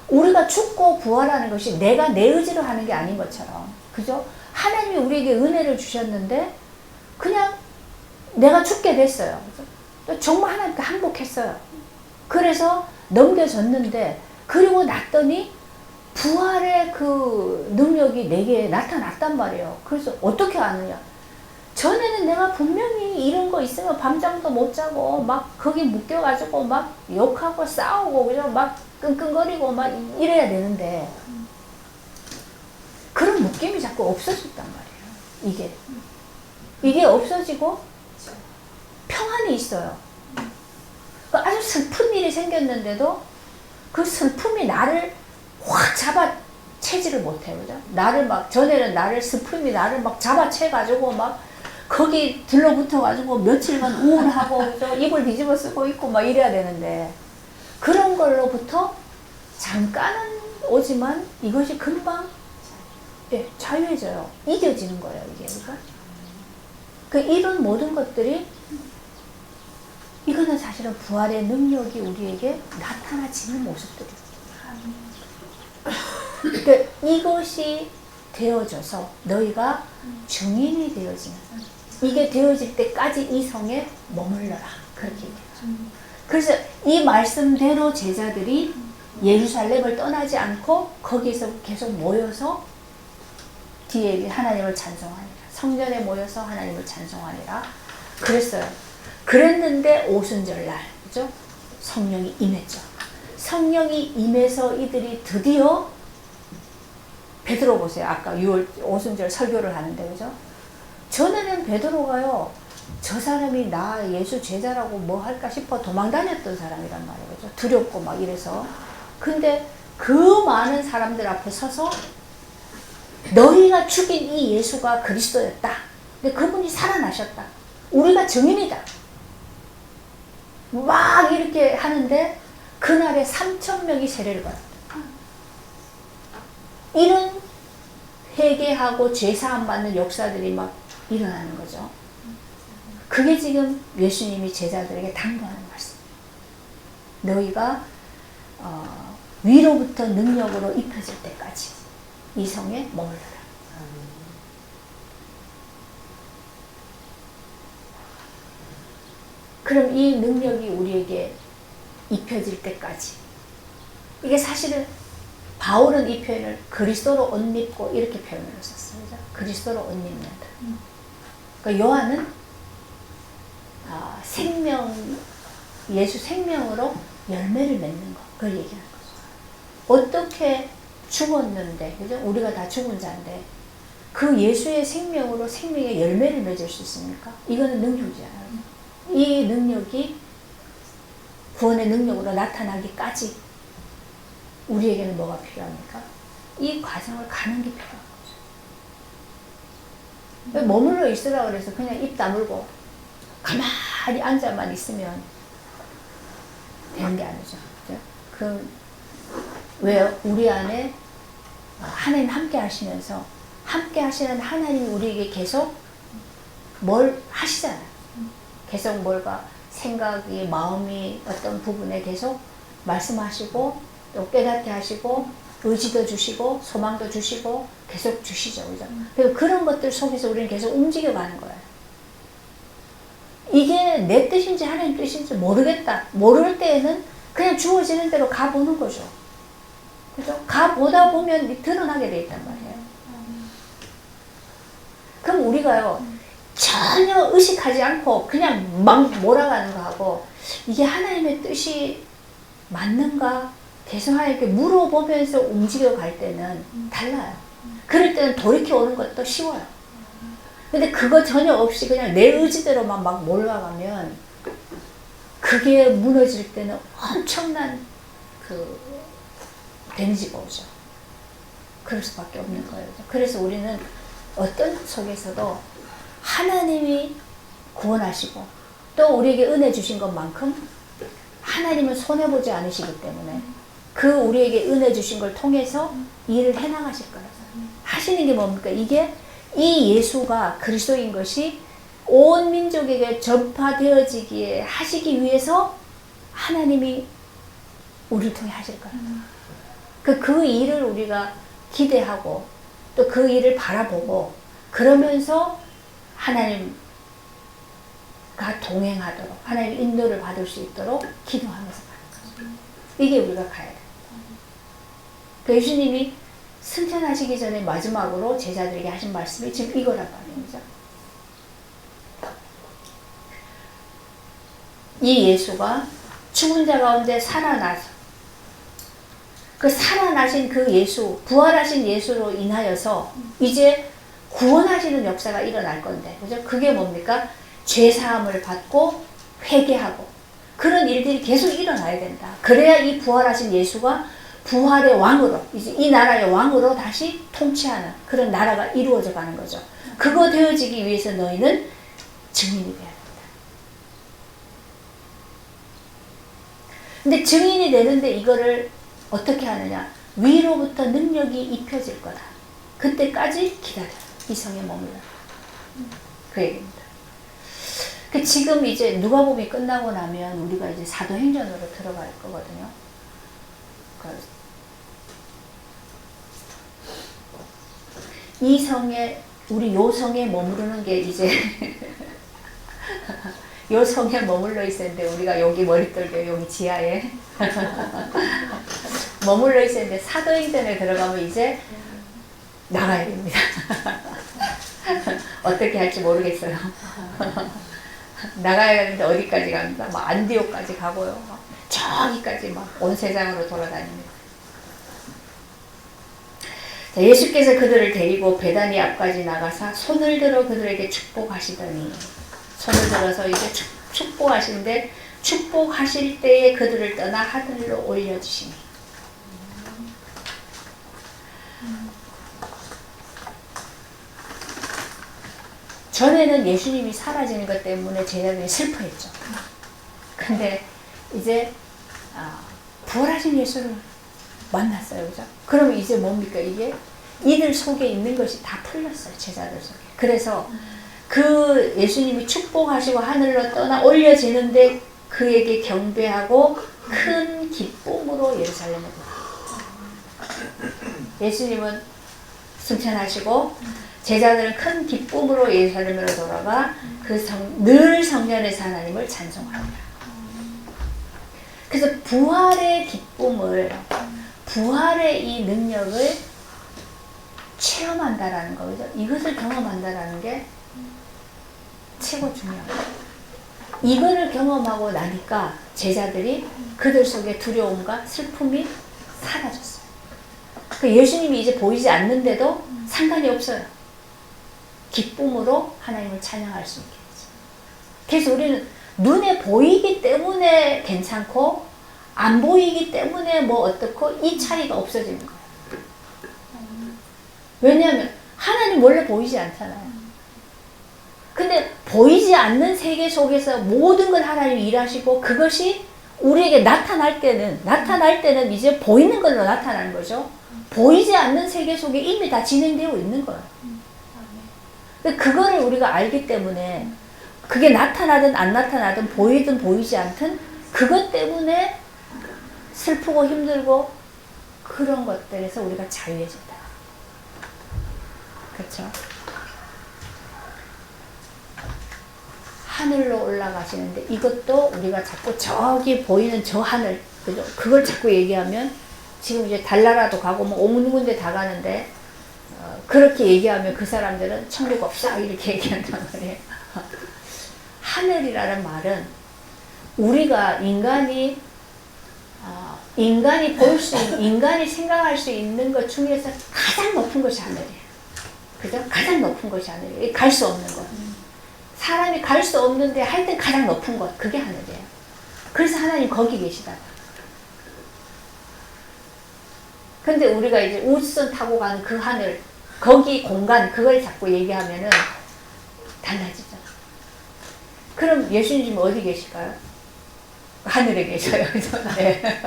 우리가 죽고 부활하는 것이 내가 내 의지로 하는 게 아닌 것처럼, 그죠? 하나님이 우리에게 은혜를 주셨는데 그냥 내가 죽게 됐어요. 그죠? 정말 하나님께 항복했어요. 그래서 넘겨졌는데 그리고 났더니 부활의 그 능력이 내게 나타났단 말이에요. 그래서 어떻게 아느냐? 전에는 내가 분명히 이런 거 있으면 밤잠도 못 자고 막 거기 묶여가지고 막 욕하고 싸우고 그죠? 막 끙끙거리고 막 이래야 되는데 그런 묶임이 자꾸 없어졌단 말이에요. 이게 없어지고 평안이 있어요. 아주 슬픈 일이 생겼는데도 그 슬픔이 나를 확 잡아채지를 못해요. 그죠? 나를 막, 전에는 슬픔이 나를 막 잡아채가지고 막 거기 들러붙어가지고 며칠간 우울하고, 그죠? 이불 뒤집어 쓰고 있고 막 이래야 되는데 그런 걸로부터 잠깐은 오지만 이것이 금방 자유해져요. 이겨지는 거예요. 이게. 그죠? 이런 모든 것들이 이거는 사실은 부활의 능력이 우리에게 나타나지는 모습들이에요. 그러니까 이것이 되어져서 너희가 증인이 되어지는, 이게 되어질 때까지 이 성에 머물러라. 그렇게 얘기해요. 그래서 이 말씀대로 제자들이 예루살렘을 떠나지 않고 거기서 계속 모여서 뒤에 하나님을 찬송하니라. 성전에 모여서 하나님을 찬송하니라. 그랬어요. 그랬는데 오순절날, 그죠? 성령이 임했죠. 성령이 임해서 이들이 드디어 베드로 보세요. 아까 6월 오순절 설교를 하는데, 그죠? 전에는 베드로가요, 저 사람이 나 예수 제자라고 뭐 할까 싶어 도망 다녔던 사람이란 말이에요. 그죠? 두렵고 막 이래서. 근데 그 많은 사람들 앞에 서서 너희가 죽인 이 예수가 그리스도였다. 근데 그분이 살아나셨다. 우리가 증인이다. 막 이렇게 하는데 그날에 3,000명이 세례를 받았다. 이런 회개하고 죄사함 받는 역사들이 막 일어나는 거죠. 그게 지금 예수님이 제자들에게 당부하는 말씀이에요. 너희가 위로부터 능력으로 입혀질 때까지 이 성에 머물러라. 그럼 이 능력이 우리에게 입혀질 때까지, 이게 사실은 바울은 이 표현을 그리스도로 옷 입고 이렇게 표현을 썼어요. 그리스도로 옷 입는다. 그러니까 요한은 예수 생명으로 열매를 맺는 거, 그걸 얘기하는 거죠. 어떻게 죽었는데, 그죠? 우리가 다 죽은 자인데 그 예수의 생명으로 생명의 열매를 맺을 수 있습니까? 이거는 능력이잖아요. 이 능력이 구원의 능력으로 나타나기까지 우리에게는 뭐가 필요합니까? 이 과정을 가는 게 필요한 거죠. 머물러 있으라 그래서 그냥 입 다물고 가만히 앉아만 있으면 되는 게 아니죠. 왜요? 우리 안에 하나님 함께 하시면서 함께 하시는 하나님이 우리에게 계속 뭘 하시잖아요. 계속 뭘까? 생각이, 마음이 어떤 부분에 계속 말씀하시고 또 깨닫게 하시고 의지도 주시고 소망도 주시고 계속 주시죠. 그죠? 그리고 그런 것들 속에서 우리는 계속 움직여가는 거예요. 이게 내 뜻인지 하나님 뜻인지 모르겠다. 모를 때에는 그냥 주어지는 대로 가보는 거죠. 그죠? 가보다 보면 드러나게 돼 있단 말이에요. 그럼 우리가요, 전혀 의식하지 않고 그냥 막 몰아가는 거하고 이게 하나님의 뜻이 맞는가 계속 하나님께 물어보면서 움직여 갈 때는 달라요. 그럴 때는 돌이켜 오는 것도 쉬워요. 근데 그거 전혀 없이 그냥 내 의지대로만 막 몰아가면 그게 무너질 때는 엄청난 데미지가 오죠. 그럴 수밖에 없는 거예요. 그래서 우리는 어떤 속에서도 하나님이 구원하시고 또 우리에게 은혜 주신 것만큼 하나님은 손해보지 않으시기 때문에 그 우리에게 은혜 주신 걸 통해서 일을 해나가실 거라서 하시는 게 뭡니까? 이게 이 예수가 그리스도인 것이 온 민족에게 전파되어지기에 하시기 위해서 하나님이 우리를 통해 하실 거라서 그 일을 우리가 기대하고 또 그 일을 바라보고 그러면서 하나님과 동행하도록 하나님 인도를 받을 수 있도록 기도하면서 가는 거죠. 이게 우리가 가야 돼요. 그 예수님이 승천하시기 전에 마지막으로 제자들에게 하신 말씀이 지금 이거란 말입니다. 이 예수가 죽은 자 가운데 살아나서 그 살아나신 그 예수, 부활하신 예수로 인하여서 이제 구원하시는 역사가 일어날 건데, 그죠? 그게 뭡니까? 죄사함을 받고 회개하고 그런 일들이 계속 일어나야 된다. 그래야 이 부활하신 예수가 부활의 왕으로, 이제 이 나라의 왕으로 다시 통치하는 그런 나라가 이루어져 가는 거죠. 그거 되어지기 위해서 너희는 증인이 되어야 된다. 근데 증인이 되는데 이거를 어떻게 하느냐? 위로부터 능력이 입혀질 거다. 그때까지 기다려. 이 성에 머물러. 그 얘기입니다. 지금 이제 누가복음이 끝나고 나면 우리가 이제 사도행전으로 들어갈 거거든요. 이 성에, 우리 요 성에 머무르는 게 이제 요 성에 머물러 있었는데 우리가 여기 머릿돌에 여기 지하에 머물러 있었는데 사도행전에 들어가면 이제 나가야 됩니다. 어떻게 할지 모르겠어요. 나가야 하는데 어디까지 갑니다. 막 안디옥까지 가고요. 막 저기까지 막 온 세상으로 돌아다닙니다. 자, 예수께서 그들을 데리고 베다니 앞까지 나가사 손을 들어 그들에게 축복하시더니 손을 들어서 이제 축복하시는데 축복하실 때에 그들을 떠나 하늘로 올려주시니 전에는 예수님이 사라지는 것 때문에 제자들이 슬퍼했죠. 근데 이제 부활하신 예수를 만났어요. 그죠? 그러면 이제 뭡니까? 이게 이들 속에 있는 것이 다 풀렸어요. 제자들 속에. 그래서 그 예수님이 축복하시고 하늘로 떠나 올려지는데 그에게 경배하고 큰 기쁨으로 예루살렘에 돌아가요. 예수님은 승천하시고 제자들은 큰 기쁨으로 예루살렘으로 돌아가 늘 성전에서 하나님을 찬송합니다. 그래서 부활의 기쁨을, 부활의 이 능력을 체험한다라는 거죠. 이것을 경험한다라는 게 최고 중요합니다. 이거를 경험하고 나니까 제자들이 그들 속에 두려움과 슬픔이 사라졌어요. 예수님이 이제 보이지 않는데도 상관이 없어요. 기쁨으로 하나님을 찬양할 수 있게 되죠. 그래서 우리는 눈에 보이기 때문에 괜찮고 안 보이기 때문에 뭐 어떻고 이 차이가 없어지는 거예요. 왜냐하면 하나님 원래 보이지 않잖아요. 근데 보이지 않는 세계 속에서 모든 걸 하나님이 일하시고 그것이 우리에게 나타날 때는 이제 보이는 걸로 나타나는 거죠. 보이지 않는 세계 속에 이미 다 진행되어 있는 거예요. 그거를 우리가 알기 때문에 그게 나타나든 안 나타나든 보이든 보이지 않든 그것 때문에 슬프고 힘들고 그런 것들에서 우리가 자유해진다. 그렇죠? 하늘로 올라가시는데 이것도 우리가 자꾸 저기 보이는 저 하늘, 그죠? 그걸 자꾸 얘기하면 지금 이제 달나라도 가고 뭐 온 군데 다 가는데 그렇게 얘기하면 그 사람들은 천국 없어 이렇게 얘기한단 말이에요. 하늘이라는 말은 우리가 인간이 볼 수 있는, 인간이 생각할 수 있는 것 중에서 가장 높은 것이 하늘이에요. 그죠? 가장 높은 것이 하늘이에요. 갈 수 없는 것. 사람이 갈 수 없는데 하여튼 가장 높은 것, 그게 하늘이에요. 그래서 하나님 거기 계시다고. 근데 우리가 이제 우주선 타고 가는 그 하늘, 거기 공간, 그걸 자꾸 얘기하면은 달라지죠. 그럼 예수님 지금 어디 계실까요? 하늘에 계셔요. 네.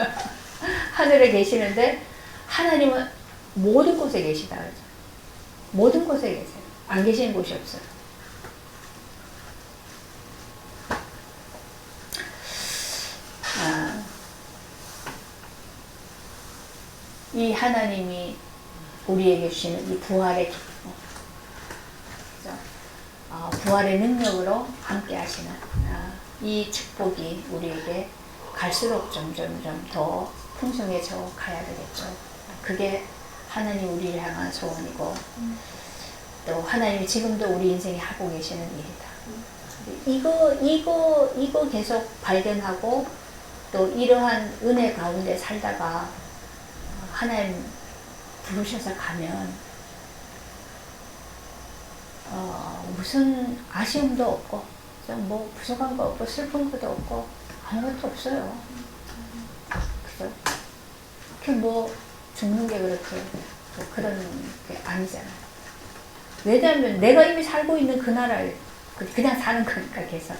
하늘에 계시는데 하나님은 모든 곳에 계시다. 그러죠? 모든 곳에 계세요. 안 계시는 곳이 없어요. 이 하나님이 우리에게 주시는 이 부활의 기쁨, 부활의 능력으로 함께 하시는 이 축복이 우리에게 갈수록 점점 더 풍성해져 가야 되겠죠. 그게 하나님 우리를 향한 소원이고 또 하나님이 지금도 우리 인생에 하고 계시는 일이다. 이거 계속 발견하고 또 이러한 은혜 가운데 살다가 하나님 부르셔서 가면 무슨 아쉬움도 없고 뭐 부족한 거 없고 슬픈 것도 없고 아무것도 없어요. 그죠? 그 뭐 죽는 게 그렇게 그런 게 아니잖아요. 왜냐하면 내가 이미 살고 있는 그 나라를 그냥 사는 거니까 계속.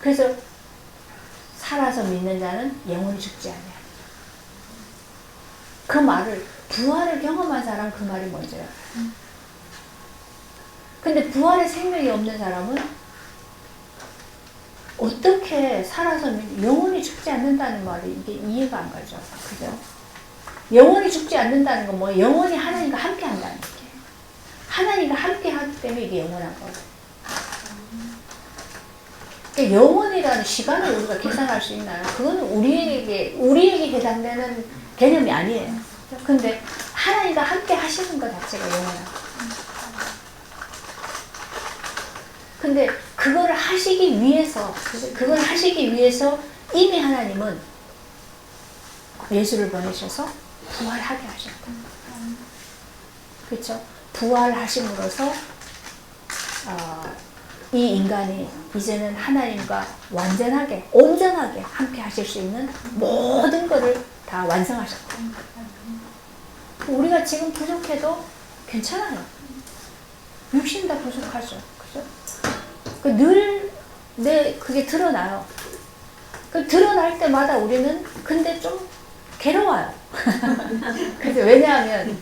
그래서 살아서 믿는 자는 영원히 죽지 않아요. 그 말을 부활을 경험한 사람 그 말이 먼저요. 근데 부활의 생명이 없는 사람은 어떻게 살아서 영원히 죽지 않는다는 말이 이게 이해가 안 가죠. 그죠? 영원히 죽지 않는다는 건 뭐 영원히 하나님과 함께 한다는 얘기예요. 하나님과 함께 하기 때문에 이게 영원한 거예요. 그러니까 영원이라는 시간을 우리가 계산할 수 있나요? 그거는 우리에게 해당되는 개념이 아니에요. 근데 하나님과 함께 하시는 것 자체가 영원하고. 근데 그걸 하시기 위해서 이미 하나님은 예수를 보내셔서 부활하게 하셨다. 그렇죠? 부활하심으로써 이 인간이 이제는 하나님과 완전하게, 온전하게 함께 하실 수 있는 모든 것을 다 완성하셨다. 우리가 지금 부족해도 괜찮아요. 육신 다 부족하죠. 그죠? 늘 그게 드러나요. 드러날 때마다 우리는 근데 좀 괴로워요. 그래서 왜냐하면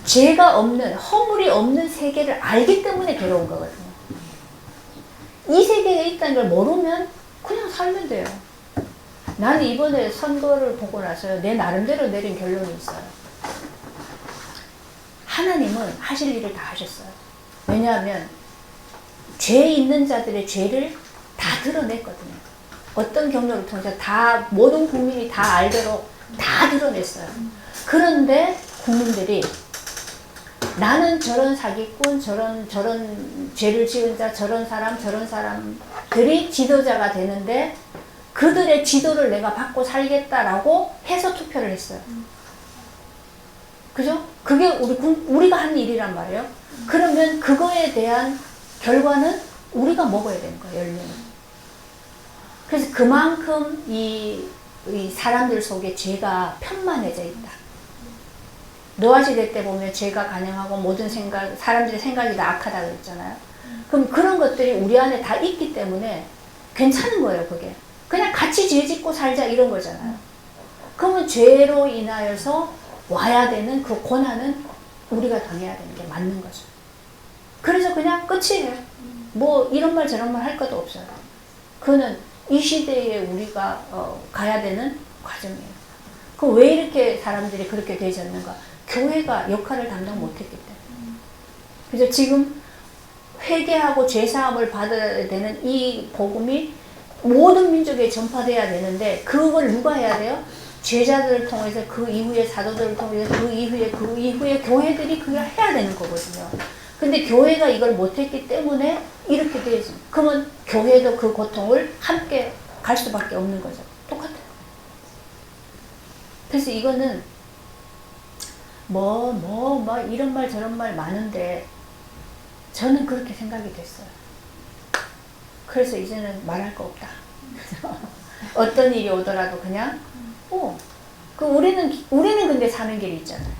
죄가 없는, 허물이 없는 세계를 알기 때문에 괴로운 거거든요. 이 세계에 있다는 걸 모르면 그냥 살면 돼요. 나는 이번에 선거를 보고 나서요, 내 나름대로 내린 결론이 있어요. 하나님은 하실 일을 다 하셨어요. 왜냐하면 죄 있는 자들의 죄를 다 드러냈거든요. 어떤 경로를 통해서 다 모든 국민이 다 알도록 다 드러냈어요. 그런데 국민들이 나는 저런 사기꾼, 저런 죄를 지은 자, 저런 사람들이 지도자가 되는데 그들의 지도를 내가 받고 살겠다라고 해서 투표를 했어요. 그죠? 그게 우리가 한 일이란 말이에요. 그러면 그거에 대한 결과는 우리가 먹어야 되는 거예요, 열매는. 그래서 그만큼 이 사람들 속에 죄가 편만해져 있다. 노아 시대 때 보면 죄가 간영하고 모든 사람들의 생각이 다 악하다고 했잖아요. 그럼 그런 것들이 우리 안에 다 있기 때문에 괜찮은 거예요, 그게. 그냥 같이 죄 짓고 살자 이런 거잖아요. 그러면 죄로 인하여서 와야 되는 그 고난은 우리가 당해야 되는 게 맞는 거죠. 그래서 그냥 끝이에요. 뭐 이런 말 저런 말 할 것도 없어요. 그거는 이 시대에 우리가 가야 되는 과정이에요. 그 왜 이렇게 사람들이 그렇게 되어졌는가? 교회가 역할을 담당 못했기 때문에. 그래서 지금 회개하고 죄사함을 받아야 되는 이 복음이 모든 민족에 전파돼야 되는데 그걸 누가 해야 돼요? 제자들을 통해서 그 이후에 사도들을 통해서 그 이후에 교회들이 그걸 해야 되는 거거든요. 근데 교회가 이걸 못했기 때문에 이렇게 되지. 그러면 교회도 그 고통을 함께 갈 수밖에 없는 거죠. 똑같아요. 그래서 이거는 이런 말 저런 말 많은데 저는 그렇게 생각이 됐어요. 그래서 이제는 말할 거 없다. 어떤 일이 오더라도 그냥 우리는 근데 사는 길이 있잖아요.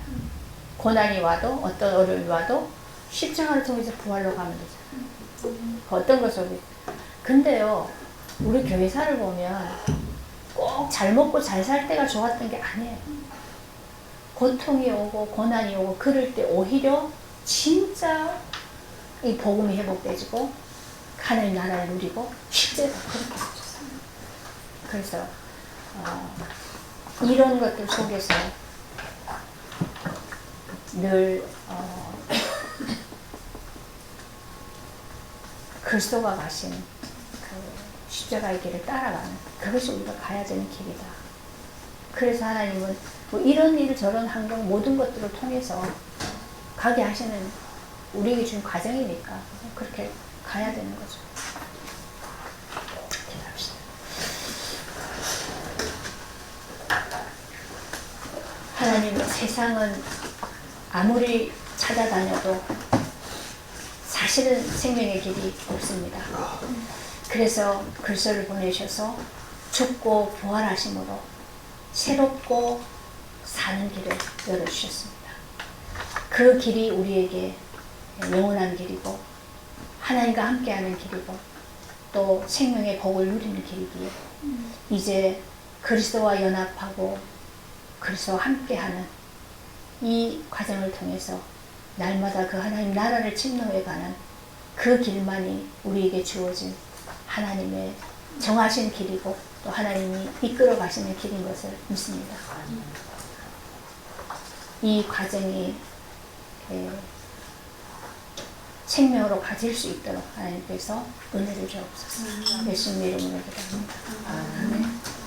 고난이 와도 어떤 어려움이 와도 십자가를 통해서 부활로 가면 되잖아요. 어떤 것을 근데요, 우리 교회사를 보면 꼭 잘 먹고 잘 살 때가 좋았던 게 아니에요. 고통이 오고 고난이 오고 그럴 때 오히려 진짜 이 복음이 회복되지고 하나님 나라를 누리고 실제로 그렇게 되었어요. 그래서 이런 것들 속에서 늘 그리스도가 가신 그 십자가의 길을 따라가는 그것이 우리가 가야 되는 길이다. 그래서 하나님은 뭐 이런 일 저런 환경 모든 것들을 통해서 가게 하시는 우리에게 준 과정이니까 그렇게 가야 되는 거죠. 기도합시다. 하나님, 세상은 아무리 찾아다녀도 사실은 생명의 길이 없습니다. 그래서 그리스도를 보내셔서 죽고 부활하심으로 새롭고 사는 길을 열어주셨습니다. 그 길이 우리에게 영원한 길이고 하나님과 함께하는 길이고 또 생명의 복을 누리는 길이기에 이제 그리스도와 연합하고 그리스도와 함께하는 이 과정을 통해서 날마다 그 하나님 나라를 침노해가는 그 길만이 우리에게 주어진 하나님의 정하신 길이고 또 하나님이 이끌어 가시는 길인 것을 믿습니다. 이 과정이 생명으로 가질 수 있도록 하나님께서 은혜를 주옵소서. 예수님의 이름으로 기도합니다. 아멘.